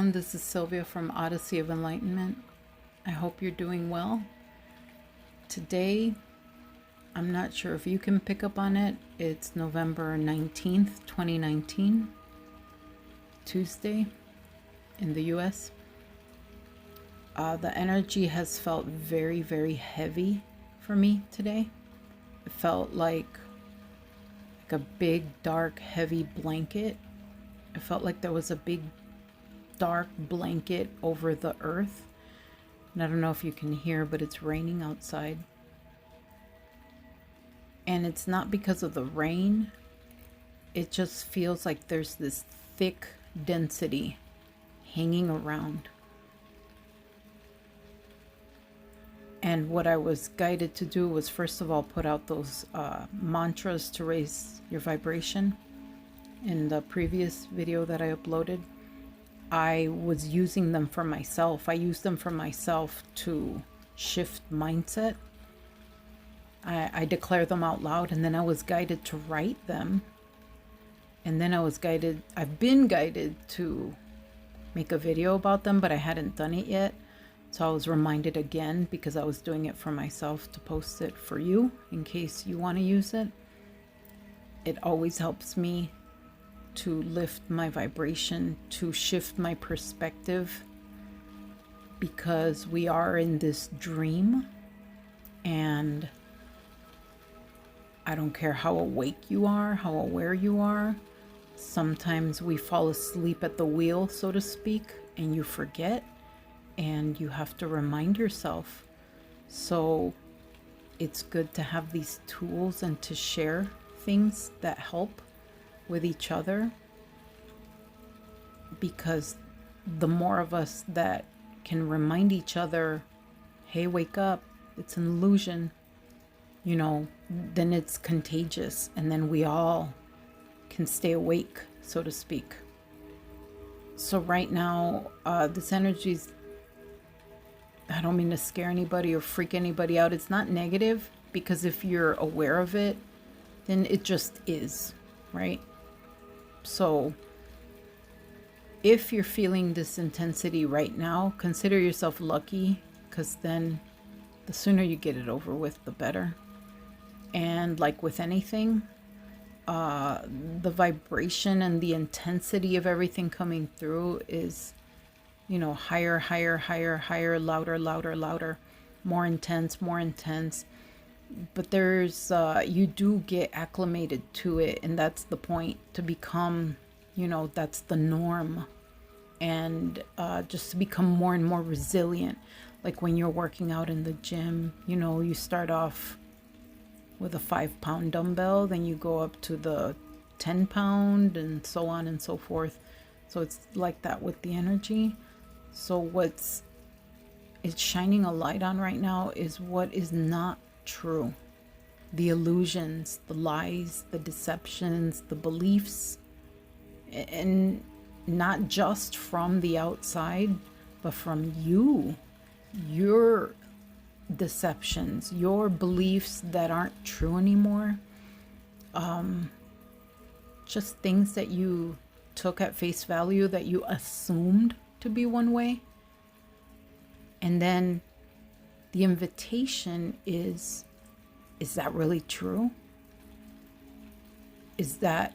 everyone. This is Sylvia from Odyssey of Enlightenment. I hope you're doing well. Today, I'm not sure if you can pick up on it. It's November 19th, 2019, Tuesday in the US. The energy has felt very, very heavy for me today. It felt like a big, dark, heavy blanket. It felt like there was a big dark blanket over the earth. And I don't know if you can hear, but it's raining outside. And it's not because of the rain. It just feels like there's this thick density hanging around. And what I was guided to do was, first of all, put out those mantras to raise your vibration. In the previous video that I uploaded, I was using them for myself. I used them for myself to shift mindset. I declare them out loud, and then I was guided to write them. And then I've been guided to make a video about them, but I hadn't done it yet. So I was reminded again, because I was doing it for myself, to post it for you in case you want to use it. It always helps me to lift my vibration, to shift my perspective, because we are in this dream, and I don't care how awake you are, how aware you are. Sometimes we fall asleep at the wheel, so to speak, and you forget, and you have to remind yourself. So it's good to have these tools and to share things that help with each other, because the more of us that can remind each other, hey, wake up, it's an illusion, then it's contagious, and then we all can stay awake, so to speak. So right now, this energy's, I don't mean to scare anybody or freak anybody out. It's not negative, because if you're aware of it, then it just is, right? So if you're feeling this intensity right now, consider yourself lucky, because then the sooner you get it over with, the better. And like with anything, the vibration and the intensity of everything coming through is, higher, higher, higher, higher, louder, louder, louder, more intense, more intense. But there's, you do get acclimated to it, and that's the point, to become, that's the norm, and just to become more and more resilient. Like when you're working out in the gym, you start off with a 5-pound dumbbell, then you go up to the 10-pound, and so on and so forth. So it's like that with the energy. So it's shining a light on right now is what is not true. The illusions, the lies, the deceptions, the beliefs, and not just from the outside, but from you, your deceptions, your beliefs that aren't true anymore. Just things that you took at face value, that you assumed to be one way. And then the invitation is that really true? Is that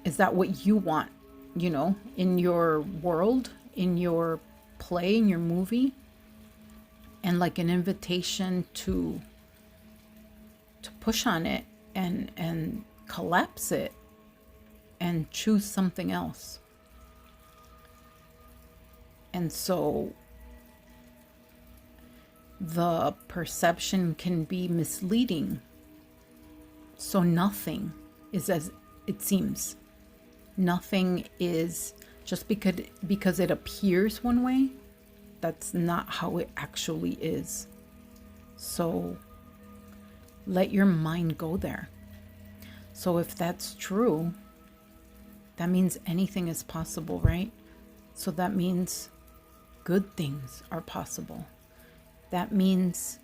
what you want, in your world, in your play, in your movie? And like an invitation to push on it and collapse it and choose something else. And so the perception can be misleading. So nothing is as it seems. Nothing is just because it appears one way. That's not how it actually is. So let your mind go there. So if that's true, that means anything is possible, right? So that means good things are possible. That means,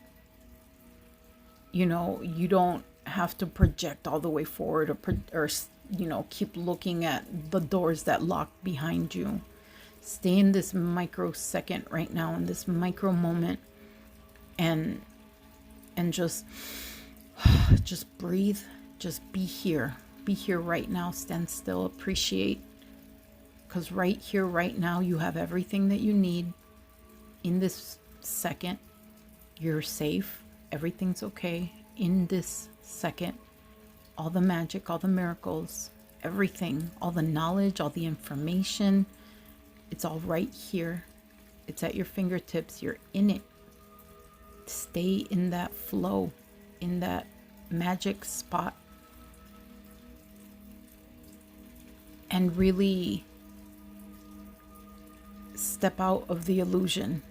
you don't have to project all the way forward or keep looking at the doors that lock behind you. Stay in this microsecond right now, in this micro moment, and just breathe. Just be here. Be here right now. Stand still. Appreciate. Because right here, right now, you have everything that you need. In this second, you're safe. Everything's okay. In this second, all the magic, all the miracles, everything, all the knowledge, all the information, it's all right here. It's at your fingertips. You're in it. Stay in that flow, in that magic spot, and really step out of the illusion.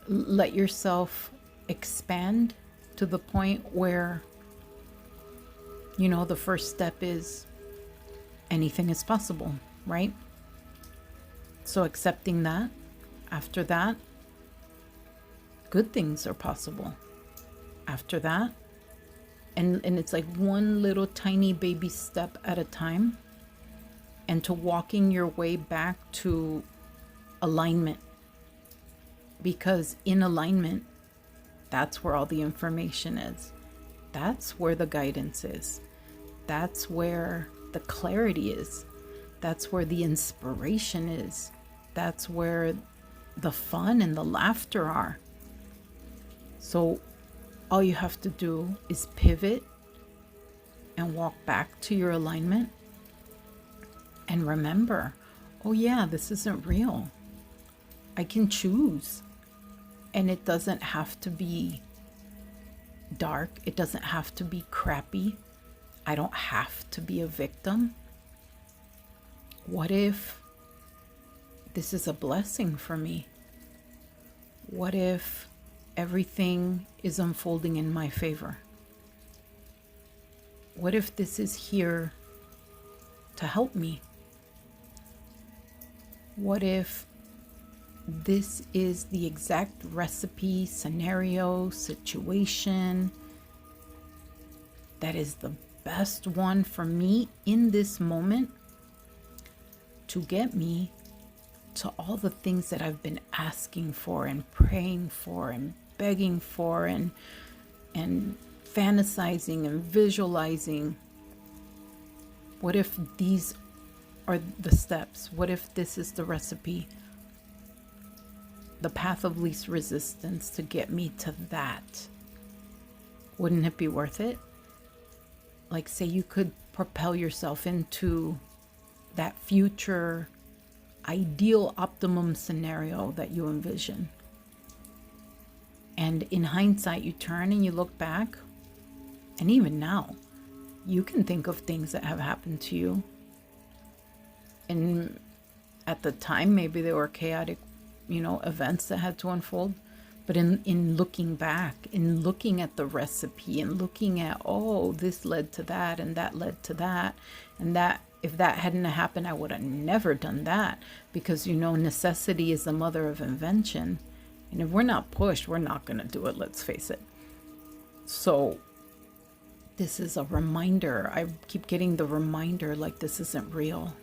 Let yourself expand to the point where, the first step is anything is possible, right? So accepting that, after that, good things are possible. After that, and it's like one little tiny baby step at a time, and to walking your way back to alignment. Because in alignment, that's where all the information is. That's where the guidance is. That's where the clarity is. That's where the inspiration is. That's where the fun and the laughter are. So all you have to do is pivot and walk back to your alignment. And remember, oh yeah, this isn't real. I can choose. And it doesn't have to be dark. It doesn't have to be crappy. I don't have to be a victim. What if this is a blessing for me? What if everything is unfolding in my favor? What if this is here to help me? What if this is the exact recipe, scenario, situation that is the best one for me in this moment to get me to all the things that I've been asking for and praying for and begging for and fantasizing and visualizing? What if these are the steps? What if this is the recipe? The path of least resistance to get me to that. Wouldn't it be worth it? Like, say you could propel yourself into that future ideal optimum scenario that you envision. And in hindsight, you turn and you look back, and even now, you can think of things that have happened to you. And at the time, maybe they were chaotic, events that had to unfold. But in looking back, in looking at the recipe and looking at, oh, this led to that and that led to that. And that, if that hadn't happened, I would have never done that. Because, necessity is the mother of invention. And if we're not pushed, we're not going to do it. Let's face it. So this is a reminder. I keep getting the reminder, like, this isn't real.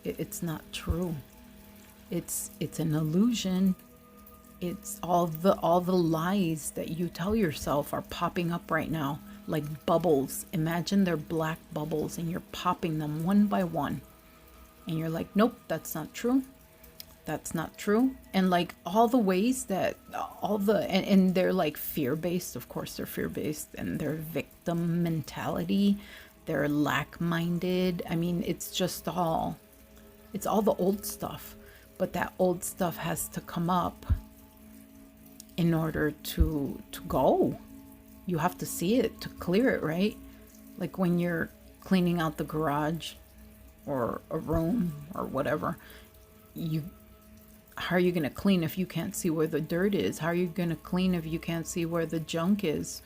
It's not true. It's an illusion. It's all the lies that you tell yourself are popping up right now, like bubbles. Imagine they're black bubbles and you're popping them one by one. And you're like, nope, that's not true. That's not true. And like all the ways that and they're like fear-based. Of course they're fear-based, and they're victim mentality. They're lack-minded. I mean, it's all the old stuff. But that old stuff has to come up in order to go. You have to see it to clear it, right? Like when you're cleaning out the garage or a room or whatever, how are you going to clean if you can't see where the dirt is? How are you going to clean if you can't see where the junk is?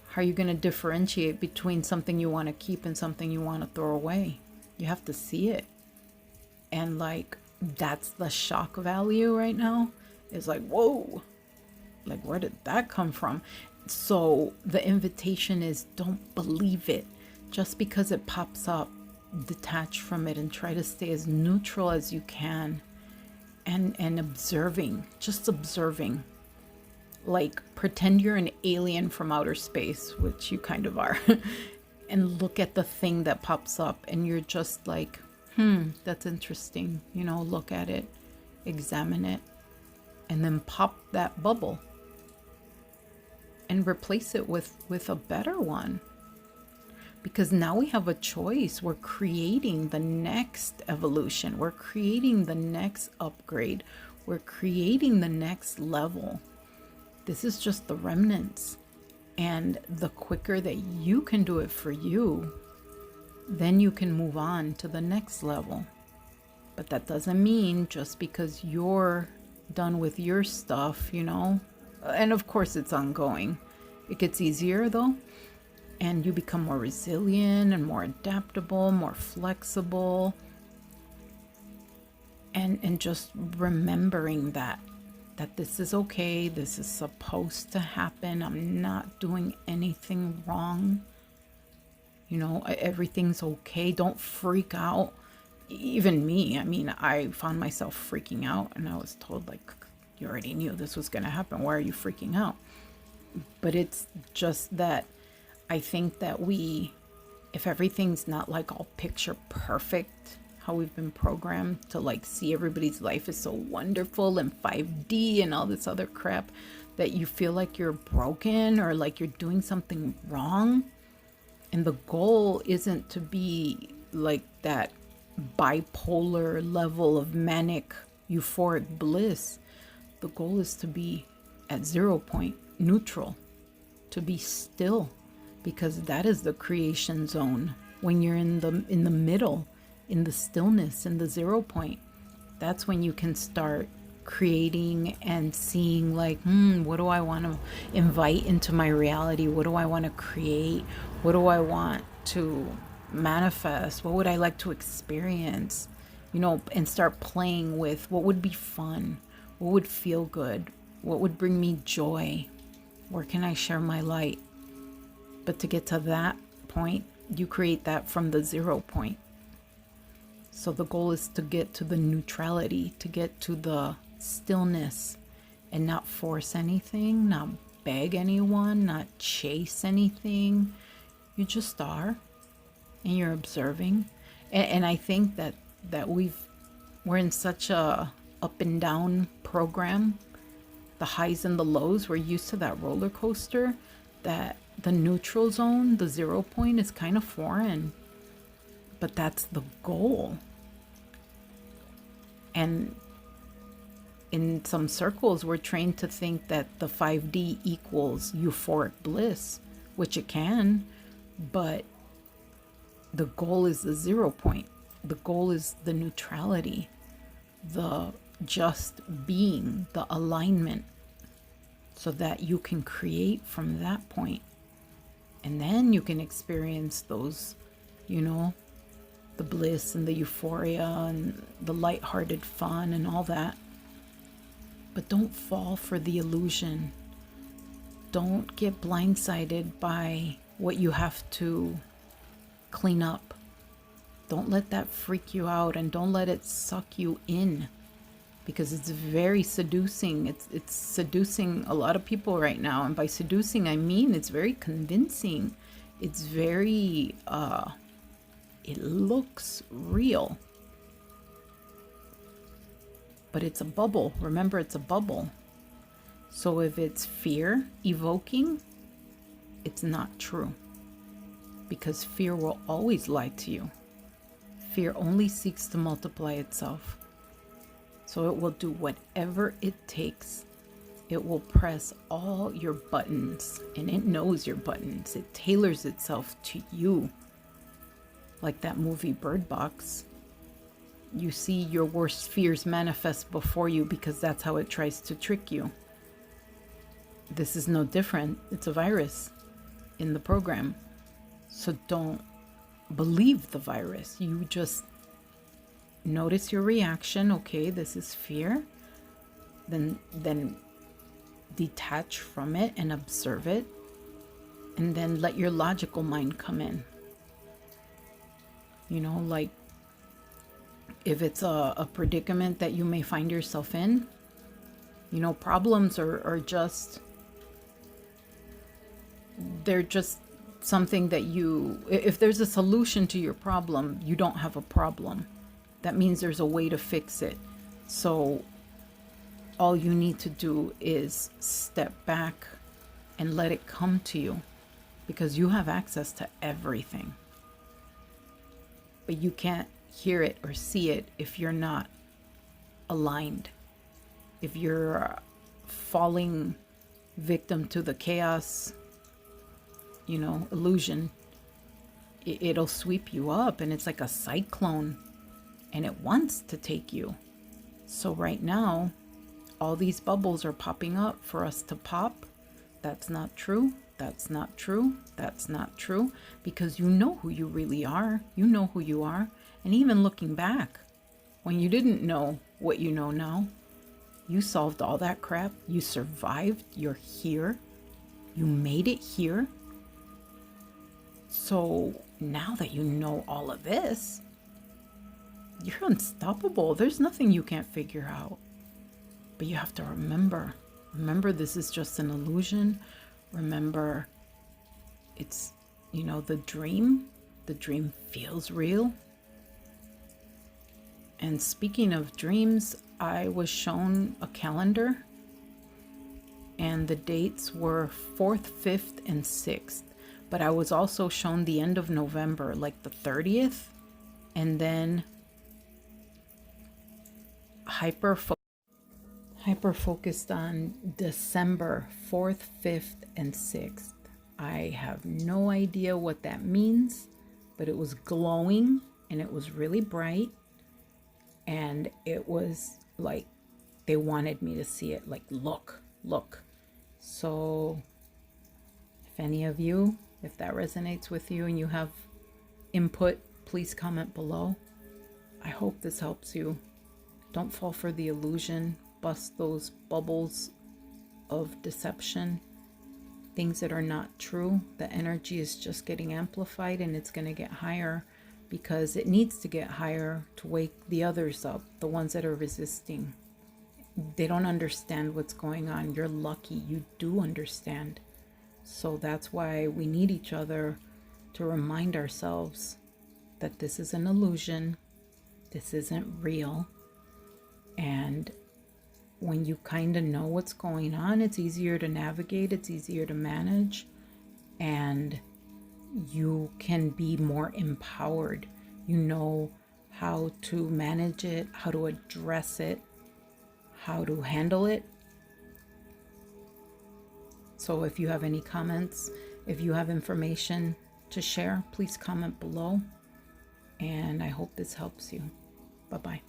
How are you going to differentiate between something you want to keep and something you want to throw away? You have to see it. And like, that's the shock value right now. It's like, whoa, like, where did that come from? So the invitation is, don't believe it. Just because it pops up detach from it and try to stay as neutral as you can, and observing, just observing. Like, pretend you're an alien from outer space, which you kind of are, and look at the thing that pops up, and you're just like, that's interesting. Look at it, examine it, and then pop that bubble and replace it with a better one. Because now we have a choice. We're creating the next evolution. We're creating the next upgrade. We're creating the next level. This is just the remnants. And the quicker that you can do it for you, then you can move on to the next level. But that doesn't mean just because you're done with your stuff, and of course it's ongoing. It gets easier though. And you become more resilient and more adaptable, more flexible. And just remembering that this is okay. This is supposed to happen. I'm not doing anything wrong. Everything's okay. Don't freak out. Even me, I found myself freaking out, and I was told, like, you already knew this was going to happen. Why are you freaking out? But it's just that I think that if everything's not like all picture perfect, how we've been programmed to like see everybody's life is so wonderful and 5D and all this other crap, that you feel like you're broken or like you're doing something wrong. And the goal isn't to be like that bipolar level of manic euphoric bliss. The goal is to be at 0 point, neutral, to be still. Because that is the creation zone. When you're in the middle, in the stillness, in the 0 point, that's when you can start creating and seeing, like, what do I want to invite into my reality? What do I want to create? What do I want to manifest? What would I like to experience? And start playing with what would be fun, what would feel good, what would bring me joy, where can I share my light? But to get to that point, you create that from the 0 point. So the goal is to get to the neutrality, to get to the stillness, and not force anything, not beg anyone, not chase anything. You just are, and you're observing. And I think that we're in such a up and down program, the highs and the lows. We're used to that roller coaster, that the neutral zone, the 0 point, is kind of foreign, but that's the goal. And in some circles, we're trained to think that the 5D equals euphoric bliss, which it can, but the goal is the 0 point. The goal is the neutrality, the just being, the alignment, so that you can create from that point. And then you can experience those, the bliss and the euphoria and the lighthearted fun and all that. But don't fall for the illusion. Don't get blindsided by what you have to clean up. Don't let that freak you out, and don't let it suck you in, because it's very seducing. It's seducing a lot of people right now. And by seducing, I mean it's very convincing. It's very, it looks real. But it's a bubble. Remember, it's a bubble. So if it's fear evoking, it's not true. Because fear will always lie to you. Fear only seeks to multiply itself. So it will do whatever it takes. It will press all your buttons, and it knows your buttons. It tailors itself to you. Like that movie Bird Box. You see your worst fears manifest before you because that's how it tries to trick you. This is no different. It's a virus in the program. So don't believe the virus. You just notice your reaction. Okay, this is fear. Then detach from it and observe it. And then let your logical mind come in. You know, like if it's a predicament that you may find yourself in, you know, problems are just, they're just something that you, if there's a solution to your problem, you don't have a problem. That means there's a way to fix it. So all you need to do is step back and let it come to you, because you have access to everything. But you can't hear it or see it if you're not aligned. If you're falling victim to the chaos, you know, illusion, it'll sweep you up, and it's like a cyclone, and it wants to take you. So right now, all these bubbles are popping up for us to pop. That's not true. That's not true. That's not true. Because you know who you really are. You know who you are. And even looking back, when you didn't know what you know now, you solved all that crap. You survived. You're here. You made it here. So now that you know all of this, you're unstoppable. There's nothing you can't figure out. But you have to remember this is just an illusion. Remember, it's, you know, the dream feels real. And speaking of dreams, I was shown a calendar, and the dates were 4th, 5th, and 6th. But I was also shown the end of November, like the 30th, and then hyper focused on December 4th, 5th, and 6th. I have no idea what that means, but it was glowing and it was really bright, and it was like they wanted me to see it, like look. So if any of you, if that resonates with you and you have input, please comment below. I hope this helps you. Don't fall for the illusion. Bust those bubbles of deception, things that are not true. The energy is just getting amplified, and it's going to get higher because it needs to get higher to wake the others up, the ones that are resisting. They don't understand what's going on. You're lucky you do understand. So that's why we need each other to remind ourselves that this is an illusion. This isn't real. And when you kind of know what's going on, it's easier to navigate, it's easier to manage, and you can be more empowered. You know how to manage it, how to address it, how to handle it. So if you have any comments, if you have information to share, please comment below. And I hope this helps you. Bye-bye.